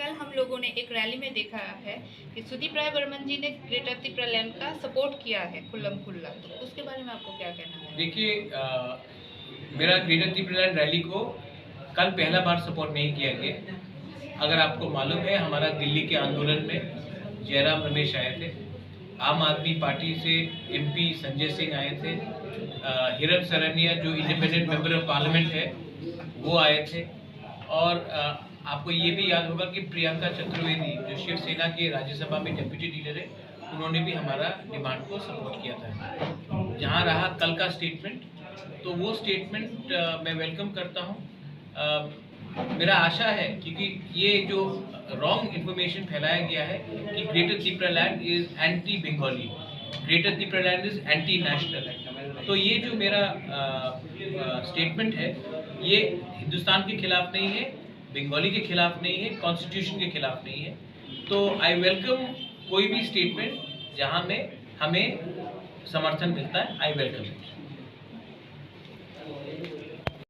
कल हम लोगों ने एक रैली में देखा है कि सुदीप राय बर्मन जी ने ग्रेटर त्रिपुरालैंड का सपोर्ट किया है खुल्लम खुल्ला, तो उसके बारे में आपको क्या कहना है? देखिए, मेरा ग्रेटर त्रिपुरालैंड रैली को कल पहला बार सपोर्ट नहीं किया गया। अगर आपको मालूम है, हमारा दिल्ली के आंदोलन में जयराम रमेश आए थे, आम आदमी पार्टी से एमपी संजय सिंह आए थे, हिरन सरनिया जो इंडिपेंडेंट मेंबर ऑफ पार्लियामेंट है वो आए थे, और आपको ये भी याद होगा कि प्रियंका चतुर्वेदी जो शिवसेना के राज्यसभा में डिप्टी लीडर है, उन्होंने भी हमारा डिमांड को सपोर्ट किया था। जहाँ रहा कल का स्टेटमेंट, तो वो स्टेटमेंट मैं वेलकम करता हूँ। मेरा आशा है, क्योंकि ये जो रॉन्ग इन्फॉर्मेशन फैलाया गया है कि greater Tripuraland is anti Bengali, greater Tripuraland is anti national, तो ये जो मेरा स्टेटमेंट है ये हिंदुस्तान के खिलाफ नहीं है, बंगाली के खिलाफ नहीं है, कॉन्स्टिट्यूशन के खिलाफ नहीं है। तो आई वेलकम कोई भी स्टेटमेंट जहाँ में हमें समर्थन मिलता है, आई वेलकम इट।